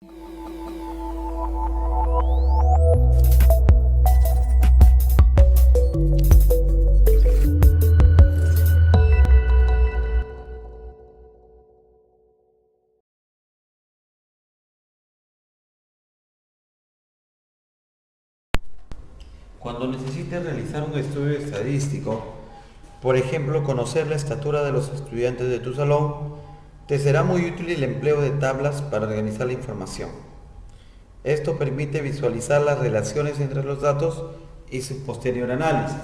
Cuando necesites realizar un estudio estadístico, por ejemplo, conocer la estatura de los estudiantes de tu salón, te será muy útil el empleo de tablas para organizar la información. Esto permite visualizar las relaciones entre los datos y su posterior análisis.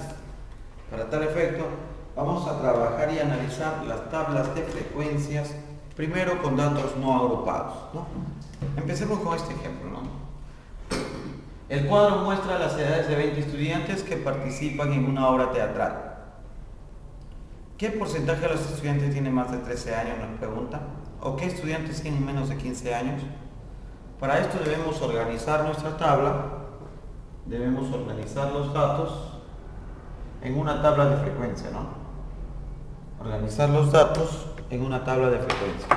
Para tal efecto, vamos a trabajar y analizar las tablas de frecuencias, primero con datos no agrupados, ¿no? Empecemos con este ejemplo, ¿no? El cuadro muestra las edades de 20 estudiantes que participan en una obra teatral. ¿Qué porcentaje de los estudiantes tiene más de 13 años? Nos pregunta. ¿O qué estudiantes tienen menos de 15 años? Para esto debemos organizar nuestra tabla, debemos organizar los datos en una tabla de frecuencia, ¿no? Organizar los datos en una tabla de frecuencia.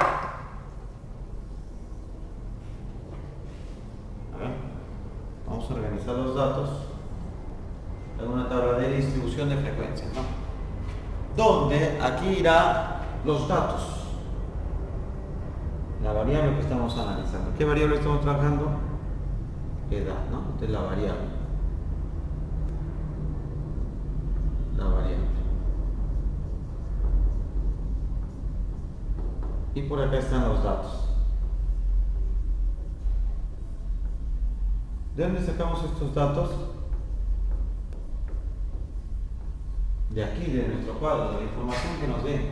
Vamos a organizar los datos en una tabla de distribución de frecuencias, ¿no? Donde aquí irá los datos, la variable que estamos analizando. ¿Qué variable estamos trabajando? Edad, ¿no? Entonces la variable. Y por acá están los datos. ¿De dónde sacamos estos datos? De aquí, de nuestro cuadro, de la información que nos den.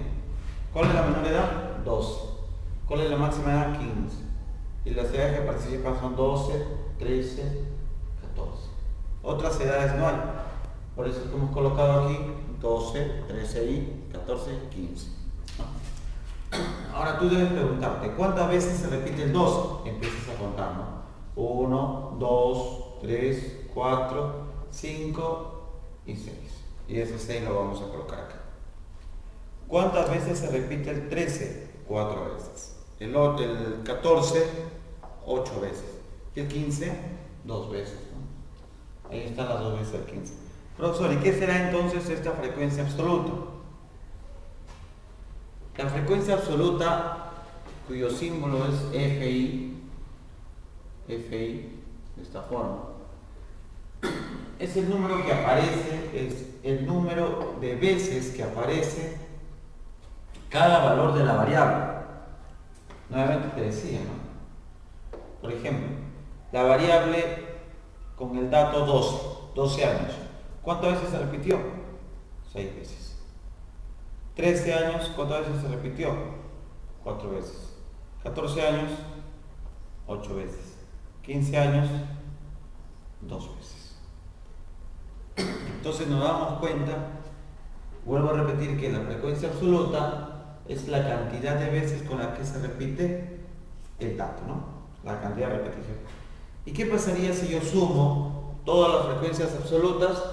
¿Cuál es la menor edad? 12. ¿Cuál es la máxima edad? 15. Y las edades que participan son 12, 13, 14. Otras edades no hay. Por eso hemos colocado aquí 12, 13 y 14, 15. Ahora tú debes preguntarte, ¿cuántas veces se repite el 12? Empiezas a contar, ¿no? 1, 2, 3, 4, 5 y 6. Y ese 6 lo vamos a colocar acá. ¿Cuántas veces se repite el 13? 4 veces. El 14, 8 veces. Y el 15, 2 veces, ¿no? Ahí están las 2 veces del 15. Profesor, ¿y qué será entonces esta frecuencia absoluta? La frecuencia absoluta, cuyo símbolo es FI, de esta forma, es el número que aparece, es el número de veces que aparece cada valor de la variable. Nuevamente te decía, ¿no? Por ejemplo, la variable con el dato 12 años. ¿Cuántas veces se repitió? 6 veces. 13 años, ¿cuántas veces se repitió? 4 veces. 14 años, 8 veces. 15 años, 2 veces. Entonces nos damos cuenta, vuelvo a repetir, que la frecuencia absoluta es la cantidad de veces con la que se repite el dato, ¿no? La cantidad de repetición. ¿Y qué pasaría si yo sumo todas las frecuencias absolutas?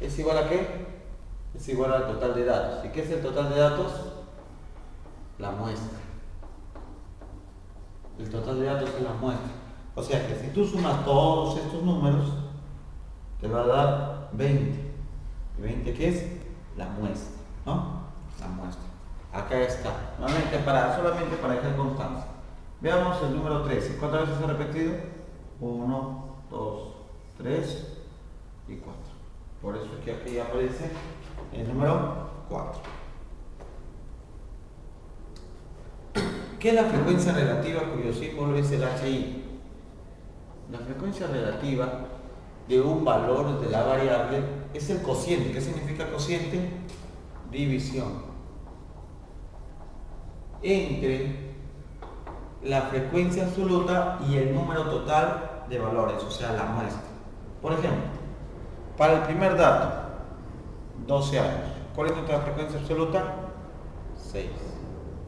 ¿Es igual a qué? Es igual al total de datos. ¿Y qué es el total de datos? La muestra. El total de datos es la muestra. O sea que si tú sumas todos estos números, te va a dar 20. ¿Y 20 qué es? La muestra, ¿no? La muestra. Acá está. Nuevamente, solamente para dejar constancia. Veamos el número 13. ¿Cuántas veces se ha repetido? 1, 2, 3 y 4. Por eso es que aquí aparece el número 4. ¿Qué es la frecuencia relativa cuyo símbolo es el HI? La frecuencia relativa de un valor de la variable es el cociente. ¿Qué significa cociente? División entre la frecuencia absoluta y el número total de valores, o sea, la muestra. Por ejemplo, para el primer dato, 12 años, ¿cuál es nuestra frecuencia absoluta? 6.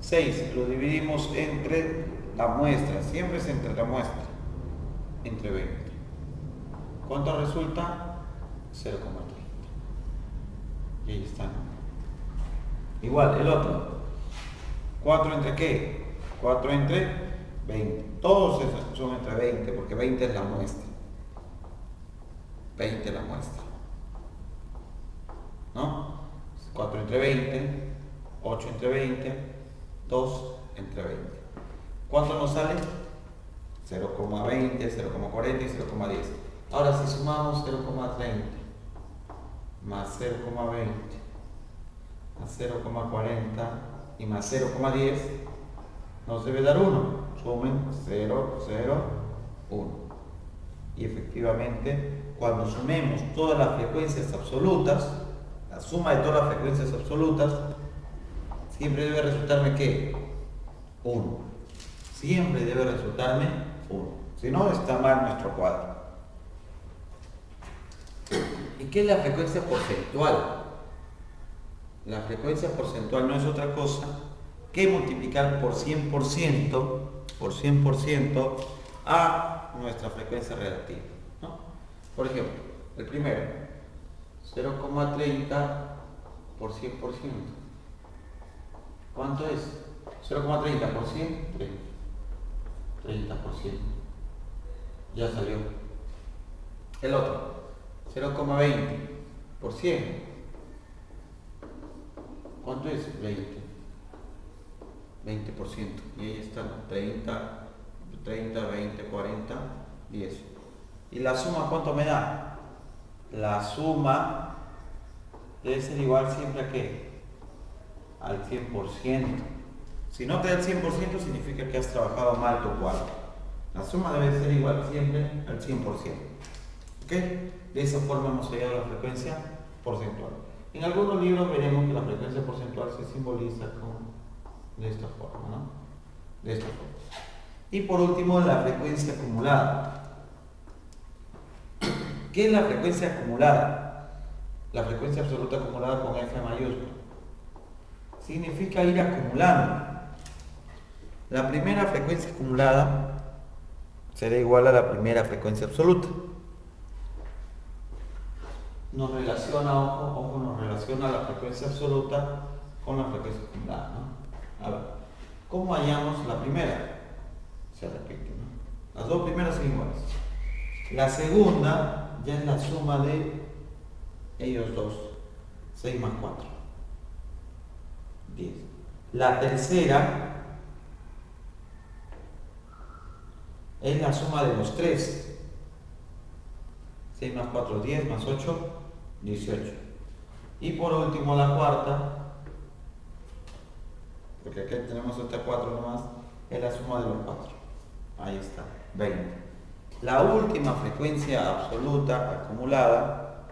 6 lo dividimos entre la muestra, siempre es entre la muestra, entre 20. ¿Cuánto resulta? 0,30. Y ahí está. Igual, el otro. 4 entre qué? 4 entre 20. todos son entre 20, porque 20 es la muestra. 20 es la muestra. ¿No? 4 entre 20, 8 entre 20, 2 entre 20. ¿Cuánto nos sale? 0,20, 0,40 y 0,10. Ahora si sumamos 0,30 más 0,20 más 0,40 y más 0,10 nos debe dar 1. Sumen 0, 0, 1. Y efectivamente, cuando sumemos todas las frecuencias absolutas, la suma de todas las frecuencias absolutas, siempre debe resultarme ¿qué? 1. Siempre debe resultarme 1. Si no, está mal nuestro cuadro. ¿Y qué es la frecuencia porcentual? La frecuencia porcentual no es otra cosa que multiplicar por 100%, a nuestra frecuencia relativa, ¿no? Por ejemplo, el primero, 0,30 por 100%. ¿Cuánto es? 0,30 por 100, 30%. Ya salió. El otro, 0,20 por 100. ¿Cuánto es? 20%. Y ahí están 30, 20, 40, 10. ¿Y la suma cuánto me da? La suma debe ser igual siempre a ¿qué? Al 100%. Si no te da el 100% significa que has trabajado mal tu cuadro. La suma debe ser igual siempre al 100%. ¿Ok? De esa forma hemos hallado la frecuencia porcentual. En algunos libros veremos que la frecuencia porcentual se simboliza de esta forma, ¿no? De esta forma. Y por último, la frecuencia acumulada. ¿Qué es la frecuencia acumulada? La frecuencia absoluta acumulada con F mayúscula. Significa ir acumulando. La primera frecuencia acumulada será igual a la primera frecuencia absoluta. Nos relaciona, ojo, nos relaciona la frecuencia absoluta con la frecuencia acumulada, ¿no? A ver, ¿cómo hallamos la primera? Se repite, ¿no? Las dos primeras son iguales. La segunda ya es la suma de ellos dos. 6 más 4. 10. La tercera es la suma de los tres. 6 más 4, 10, más 8, 18. Y por último la cuarta, porque aquí tenemos hasta 4 nomás, es la suma de los 4. Ahí está, 20. La última frecuencia absoluta acumulada,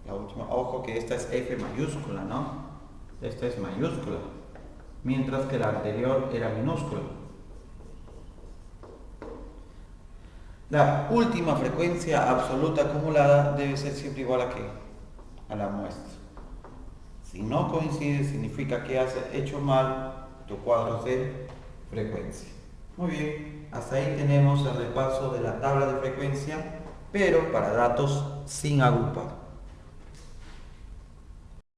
la última, ojo que esta es F mayúscula, ¿no? Esta es mayúscula, mientras que la anterior era minúscula. La última frecuencia absoluta acumulada debe ser siempre igual a ¿qué? A la muestra. Si no coincide, significa que has hecho mal tu cuadro de frecuencia. Muy bien, hasta ahí tenemos el repaso de la tabla de frecuencia, pero para datos sin agrupar.